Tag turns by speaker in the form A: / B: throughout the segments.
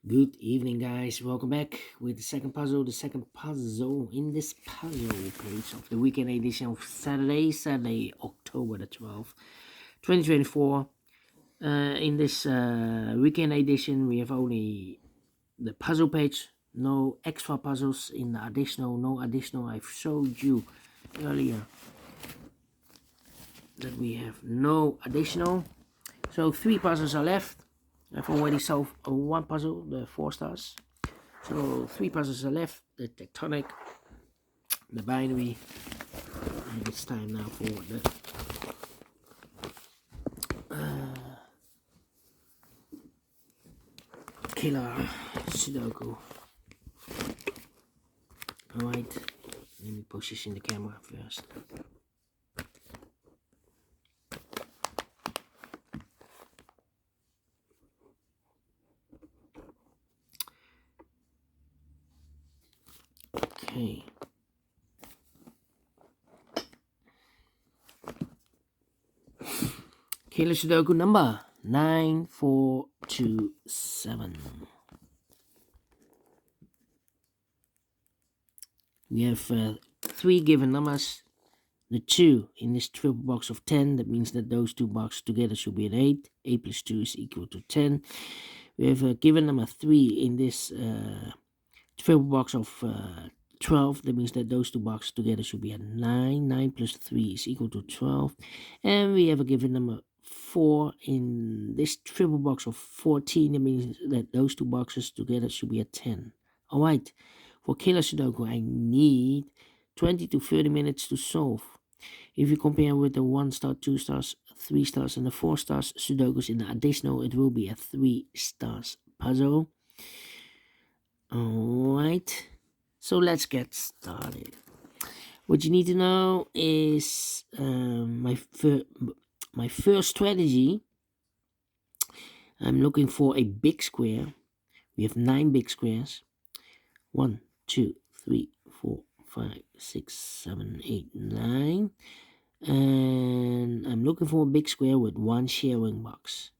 A: Good evening, guys. Welcome back with the second puzzle. The second puzzle in this puzzle page of the weekend edition of Saturday, October the 12th, 2024. In this weekend edition, we have only the puzzle page, no extra puzzles in the additional, no additional. I've showed you earlier that we have no additional. So three puzzles are left. I've already solved one puzzle, the 4 stars. So three puzzles are left: the tectonic, the binary, and it's time now for the killer Sudoku. Alright, let me position the camera first. Okay. Killer Sudoku number 9427. We have three given numbers. The 2 in this triple box of 10, that means that those two boxes together should be an 8. 8 plus 2 is equal to 10. We have a given number 3 in this triple box of 12. That means that those two boxes together should be a 9. 9 plus 3 is equal to 12. And we have a given number 4 in this triple box of 14. That means that those two boxes together should be a 10. Alright, for Killer Sudoku, I need 20 to 30 minutes to solve. If you compare with the 1 star, 2 stars, 3 stars, and the 4 stars Sudokus in the additional, it will be a 3 stars puzzle. Alright, so let's get started. What you need to know is my first strategy. I'm looking for a big square. We have 9 big squares. 1, 2, 3, 4, 5, 6, 7, 8, 9. And I'm looking for a big square with 1 sharing box.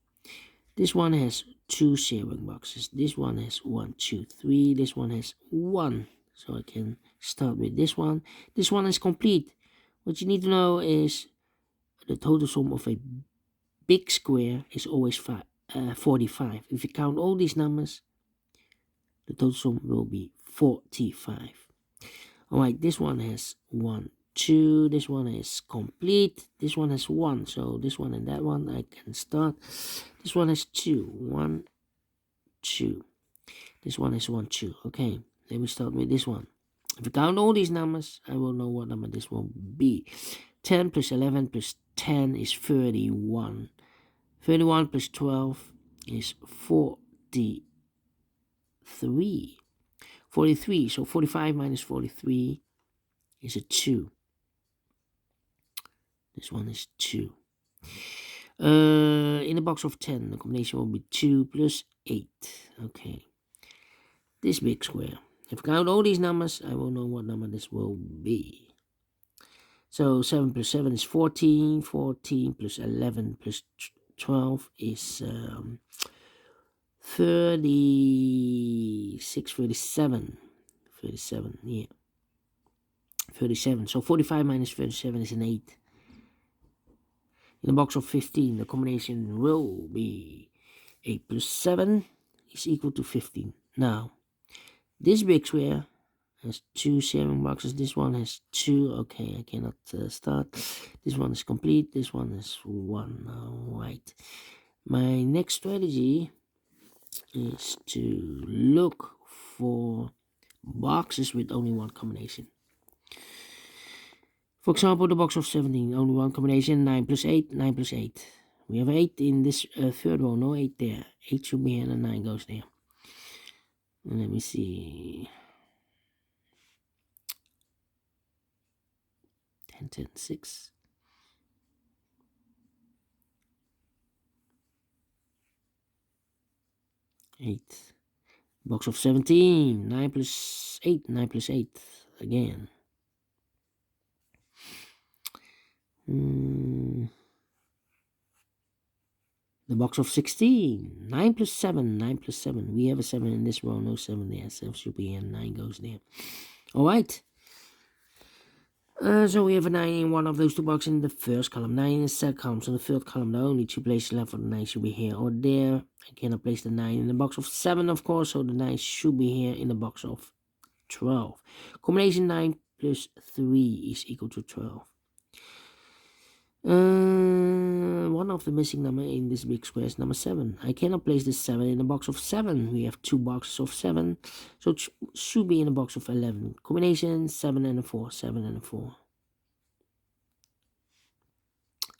A: This one has 2 sharing boxes. This one has 1, 2, 3. This one has 1. So I can start with this one. This one is complete. What you need to know is the total sum of a big square is always 45. If you count all these numbers, the total sum will be 45. Alright, this one has 1, 2. This one is complete. This one has 1. So this one and that one I can start. This one has 2. 1, 2. This one is 1, 2. Okay, let me start with this one. If I count all these numbers, I will know what number this will be. 10 plus 11 plus 10 is 31. 31 plus 12 is 43. 43. So 45 minus 43 is a 2. This one is 2. In a box of 10, the combination will be 2 plus 8. Okay. This big square. If I count all these numbers, I will know what number this will be. So 7 plus 7 is 14. 14 plus 11 plus 12 is 36, 37. 37, yeah. 37. So 45 minus 37 is an 8. In a box of 15, the combination will be 8 plus 7 is equal to 15. Now, this big square has 2 sharing boxes. This one has 2. Okay, I cannot start. This one is complete. This one is 1. Alright. My next strategy is to look for boxes with only one combination. For example, the box of 17, only one combination, 9 plus 8, 9 plus 8. We have 8 in this third row, no 8 there. 8 should be here and 9 goes there. And let me see. 10, 10, 6. 8. Box of 17, 9 plus 8, 9 plus 8 again. The box of 16. 9 plus 7. 9 plus 7. We have a 7 in this row. No 7 there. 7 should be here. 9 goes there. Alright. So we have a 9 in one of those two boxes in the first column. 9 in the second column. So the third column, the only two places left for the 9 should be here or there. I cannot place the 9 in the box of 7, of course. So the 9 should be here in the box of 12. Combination 9 plus 3 is equal to 12. One of the missing number in this big square is number 7. I cannot place this 7 in the box of 7. We have two boxes of 7, so it should be in the box of 11. Combination 7 and a 4. 7 and a 4.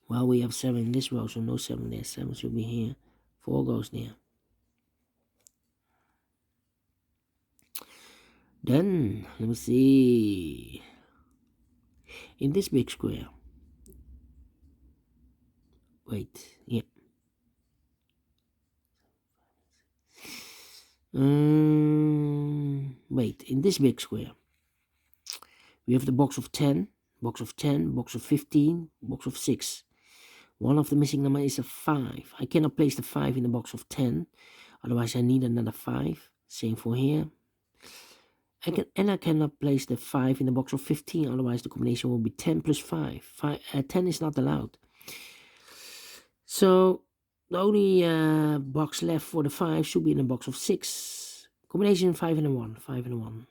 A: Well, we have 7 in this row, so no 7 there. 7 should be here. 4 goes there. Then, let me see. In this big square. Wait, yeah. Wait, in this big square, we have the box of 10, box of 10, box of 15, box of 6. One of the missing number is a 5. I cannot place the 5 in the box of 10, otherwise I need another 5. Same for here. I cannot place the 5 in the box of 15, otherwise the combination will be 10 plus 5. 10 is not allowed. So the only box left for the 5 should be in the box of 6. Combination 5 and a 1. 5 and a 1.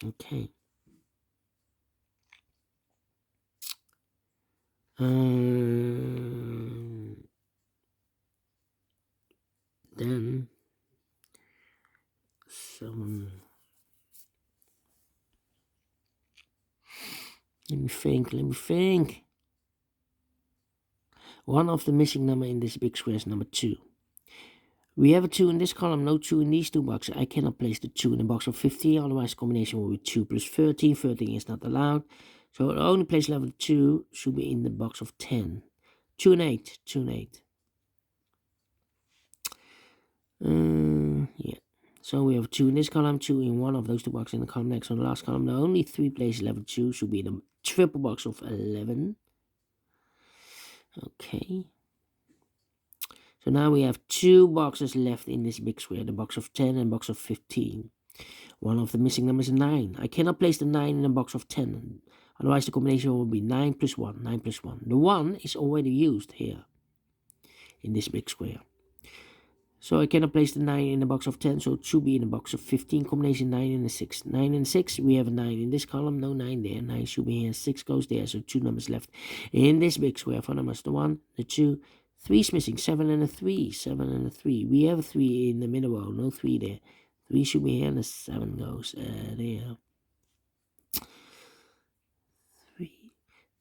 A: Okay. Then 7. Let me think. One of the missing number in this big square is number 2. We have a 2 in this column, no 2 in these two boxes. I cannot place the 2 in the box of 15, otherwise the combination will be 2 plus 13. 13 is not allowed. So the only place level 2 should be in the box of 10. 2 and 8. 2 and 8. Yeah. So we have 2 in this column, 2 in one of those two boxes in the column next. On the last column, the only 3 places level 2 should be in the triple box of 11. Okay. So now we have 2 boxes left in this big square, the box of 10 and box of 15. One of the missing numbers is 9. I cannot place the 9 in the box of 10. Otherwise the combination will be 9 plus 1. 9 plus 1. The 1 is already used here in this big square. So I cannot place the 9 in the box of 10, so it should be in the box of 15. Combination 9 and a 6. 9 and 6, we have a 9 in this column, no 9 there. 9 should be here, 6 goes there, so 2 numbers left in this big square. 4 numbers, the 1, the 2, 3 is missing, 7 and a 3. 7 and a 3. We have a 3 in the middle row, no 3 there. 3 should be here, and the 7 goes there.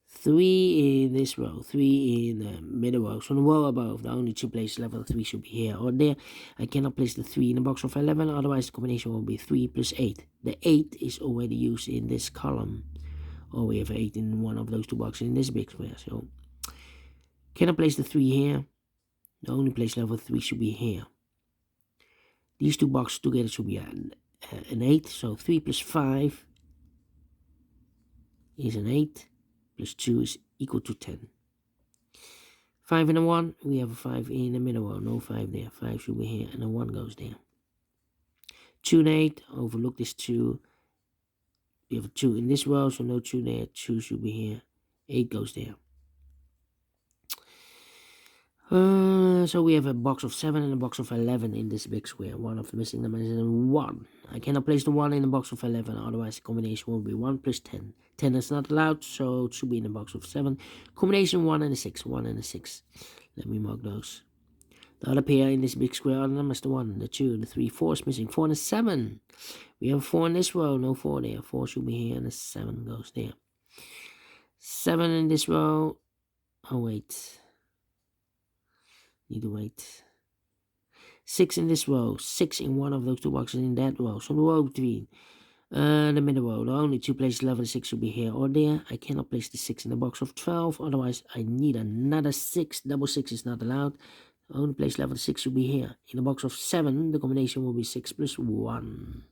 A: 3 in this row, 3 in the middle row. So the row above, the only 2 places level 3 should be here or there. I cannot place the 3 in the box of 11, otherwise the combination will be 3 plus 8. The 8 is already used in this column. Or we have 8 in one of those two boxes in this big square. So cannot place the 3 here. The only place level 3 should be here. These two boxes together should be an 8. So 3 plus 5 is an 8. Plus 2 is equal to 10. 5 and a 1. We have a 5 in the middle row. No 5 there. 5 should be here. And a 1 goes there. 2 and 8. Overlook this 2. We have a 2 in this row. So no 2 there. 2 should be here. 8 goes there. So we have a box of 7 and a box of 11 in this big square. One of the missing numbers is 1. I cannot place the 1 in the box of 11, otherwise the combination will be 1 plus 10. 10 is not allowed, so it should be in the box of 7. Combination 1 and a 6. 1 and a 6. Let me mark those. The other pair in this big square are the numbers, the 1, the 2, the 3, 4 is missing. 4 and a 7. We have a 4 in this row, no 4 there. 4 should be here, and a 7 goes there. 7 in this row. Oh, wait. Need to wait. 6 in this row. 6 in one of those two boxes in that row. So the row between the middle row. The only 2 places level 6 should be here or there. I cannot place the 6 in the box of 12. Otherwise, I need another 6. Double 6 is not allowed. The only place level 6 should be here. In the box of 7, the combination will be 6 plus 1.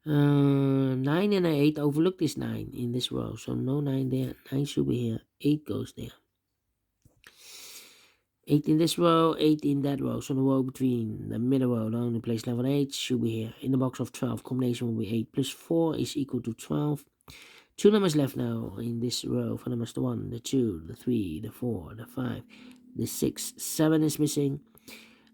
A: 9 and an 8. Overlook this 9 in this row. So no 9 there. 9 should be here. 8 goes there. 8 in this row, 8 in that row. So the row between the middle row, the only place level 8 should be here. In the box of 12, combination will be 8 plus 4 is equal to 12. Two numbers left now in this row. For numbers the 1, the 2, the 3, the 4, the 5, the 6, 7 is missing.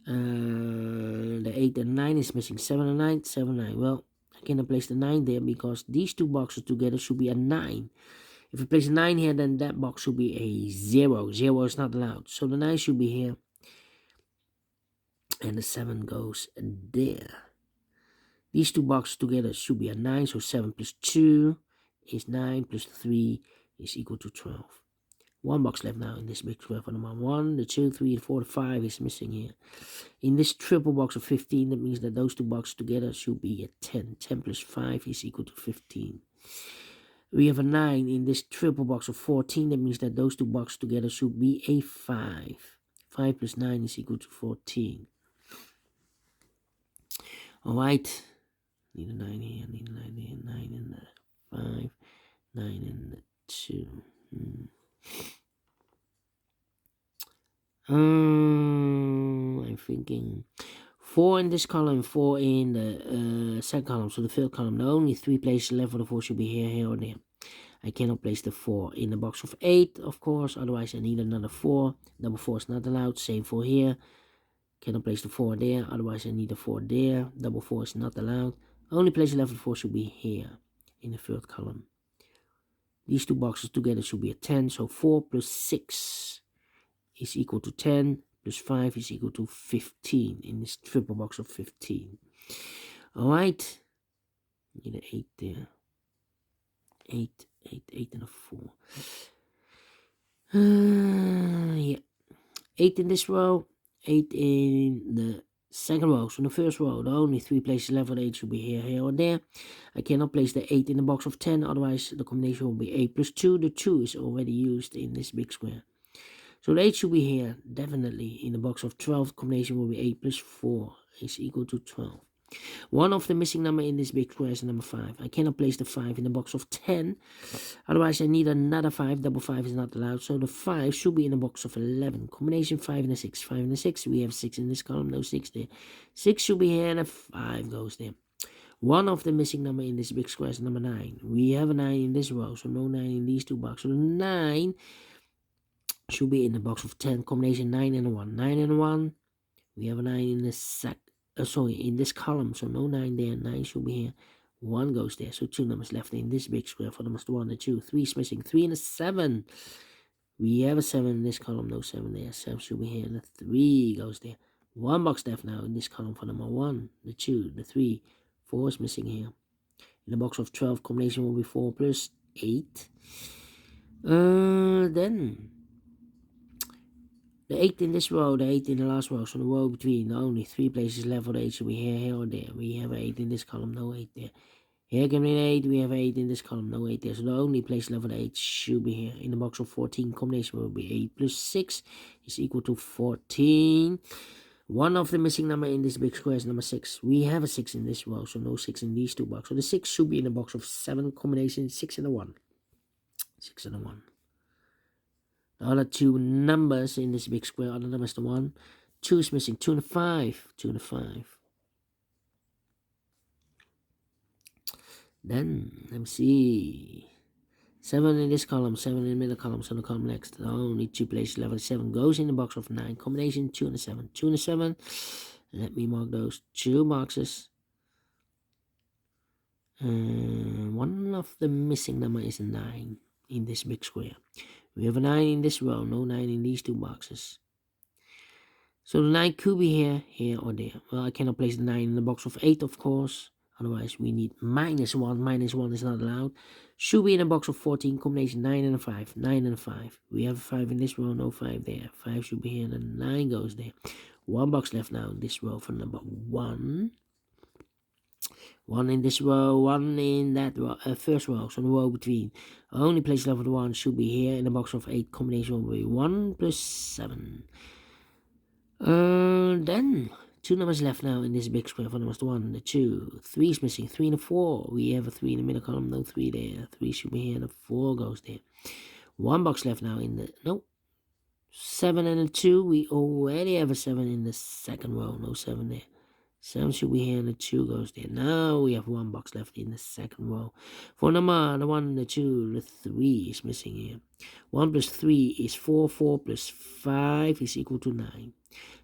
A: The 8 and 9 is missing. 7 and 9, 7 and 9. Well, I cannot place the 9 there because these two boxes together should be a 9. If we place a 9 here, then that box should be a 0. 0 is not allowed. So the 9 should be here. And the 7 goes there. These two boxes together should be a 9. So 7 plus 2 is 9 plus 3 is equal to 12. One box left now in this big square for number 1, the 2, 3, 4, the 5 is missing here. In this triple box of 15, that means that those two boxes together should be a 10. 10 plus 5 is equal to 15. We have a 9 in this triple box of 14. That means that those two boxes together should be a 5. 5 plus 9 is equal to 14. Alright. Need a 9 here, need a 9 here, 9 in the 5, 9 in the 2. I'm thinking 4 in this column, 4 in the second column. So the third column, the only 3 places left for the 4 should be here, here, or there. I cannot place the 4 in the box of 8, of course. Otherwise, I need another 4. Number 4 is not allowed. Same for here. Cannot place the 4 there. Otherwise, I need a 4 there. Double 4 is not allowed. Only place left for 4 should be here in the third column. These two boxes together should be a 10. So 4 plus 6 is equal to 10. Plus 5 is equal to 15 in this triple box of 15. Alright. Need an 8 there. 8, 8, 8 and a 4. Yeah. 8 in this row. 8 in the second row. So in the first row, the only 3 places left for the 8 should be here, here, or there. I cannot place the 8 in the box of 10. Otherwise, the combination will be 8 plus 2. The 2 is already used in this big square. So the 8 should be here, definitely. In the box of 12, combination will be 8 plus 4 is equal to 12. One of the missing number in this big square is number 5. I cannot place the 5 in the box of 10. Otherwise, I need another 5. Double 5 is not allowed. So the 5 should be in the box of 11. Combination 5 and a 6. 5 and a 6. We have 6 in this column. No 6 there. 6 should be here and a 5 goes there. One of the missing number in this big square is number 9. We have a 9 in this row. So no 9 in these two boxes. So the 9 should be in the box of 10. Combination 9 and a 1. 9 and a 1. We have a 9 in this in this column. So no 9 there. 9 should be here. 1 goes there. So 2 numbers left in this big square for numbers 1 and 2. 3 is missing. 3 and a 7. We have a 7 in this column. No 7 there. 7 should be here. And the 3 goes there. 1 box left now in this column for number 1, the 2, the 3. 4 is missing here. In the box of 12, combination will be 4 plus 8. Then the 8 in this row, the 8 in the last row. So the row between the only 3 places left for the 8 should be here, here, or there. We have an 8 in this column, no 8 there. Here can be an 8, we have an 8 in this column, no 8 there. So the only place left for the 8 should be here. In the box of 14, combination will be 8 plus 6 is equal to 14. One of the missing number in this big square is number 6. We have a 6 in this row, so no 6 in these two boxes. So the 6 should be in the box of 7, combination 6 and a 1. 6 and a 1. The other two numbers in this big square are the numbers the 1. 2 is missing. 2 and a 5. 2 and a 5. Then, let me see. 7 in this column, 7 in the middle column, so the column next. The only 2 places left. 7 goes in the box of 9. Combination 2 and a 7. 2 and a 7. Let me mark those 2 boxes. One of the missing number is a 9 in this big square. We have a 9 in this row, no 9 in these 2 boxes. So the 9 could be here, here, or there. Well, I cannot place the 9 in the box of 8, of course. Otherwise, we need minus 1. Minus 1 is not allowed. Should be in a box of 14. Combination 9 and a 5. 9 and a 5. We have a 5 in this row, no 5 there. 5 should be here, and the 9 goes there. 1 box left now in this row for number 1. 1 in this row, 1 in that row, first row, so the row between. Only place left for the 1 should be here in the box of 8. Combination will be 1 plus 7. Then 2 numbers left now in this big square for numbers 1, the 2, 3 is missing. 3 and a 4. We have a 3 in the middle column, no 3 there. 3 should be here, and the 4 goes there. 1 box left now in the, no. 7 and a 2. We already have a 7 in the second row. No 7 there. 7 should be here and the 2 goes there. Now we have 1 box left in the second row. For number the 1, the 2, the 3 is missing here. 1 plus 3 is 4. 4 plus 5 is equal to 9.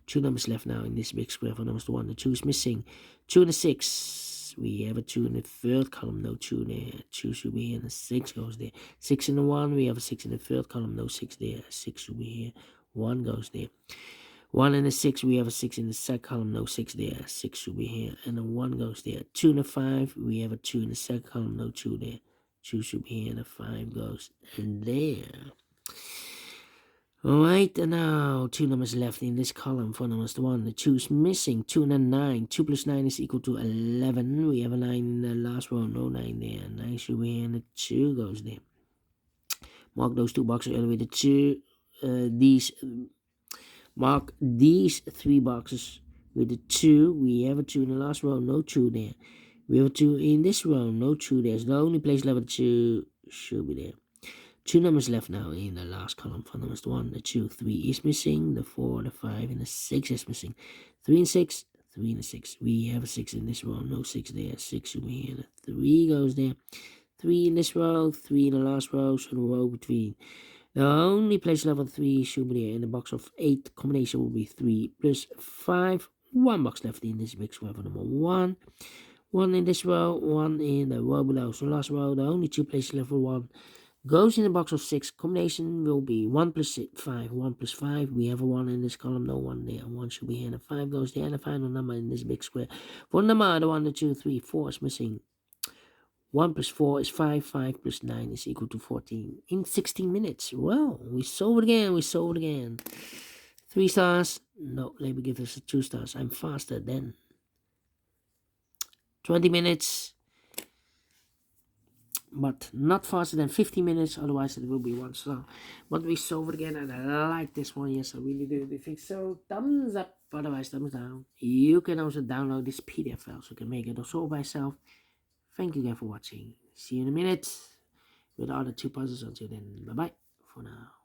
A: 2 numbers left now in this big square. For numbers the 1, the 2 is missing. 2 and the 6. We have a 2 in the third column. No 2 there. 2 should be here and the 6 goes there. 6 in the 1. We have a 6 in the third column. No 6 there. 6 should be here. 1 goes there. 1 and a 6, we have a 6 in the second column, no 6 there. 6 should be here, and a 1 goes there. 2 and a 5, we have a 2 in the second column, no 2 there. 2 should be here, and a 5 goes in there. Alright, and now 2 numbers left in this column. For numbers the 1, the 2 is missing. 2 and a 9. 2 plus 9 is equal to 11. We have a 9 in the last row, no 9 there. 9 should be here, and a 2 goes there. Mark those 2 boxes earlier with the 2. Mark these 3 boxes with the 2. We have a 2 in the last row, no 2 there. We have a 2 in this row, no 2 there. So the only place left with the 2 should be there. 2 numbers left now in the last column. For numbers the 1, the 2, 3 is missing. The 4, the 5, and the 6 is missing. 3 and 6, 3 and a 6. We have a 6 in this row, no 6 there. 6 should be here. The 3 goes there. 3 in this row, 3 in the last row, so the row between. The only place level 3 should be there. In the box of 8, combination will be 3 plus 5. 1 box left in this big square for number 1. 1 in this row, 1 in the row below. So last row, the only 2 places left for 1 goes in the box of 6. Combination will be 1 plus 5. 1 plus 5. We have a 1 in this column, no 1 there. 1 should be here, and a 5 goes there. And the final number in this big square. For number, the 1, the 2, 3, 4 is missing. 1 plus 4 is 5. 5 plus 9 is equal to 14 in 16 minutes. Well, we solved it again. 3 stars. No, let me give us 2 stars. I'm faster than 20 minutes. But not faster than 50 minutes. Otherwise, it will be 1 star. But we solved it again. And I like this one. Yes, I really do. If think so, thumbs up. Otherwise, thumbs down. You can also download this PDF file. So you can make it also by yourself. Thank you again for watching. See you in a minute with the other 2 puzzles. Until then, bye-bye for now.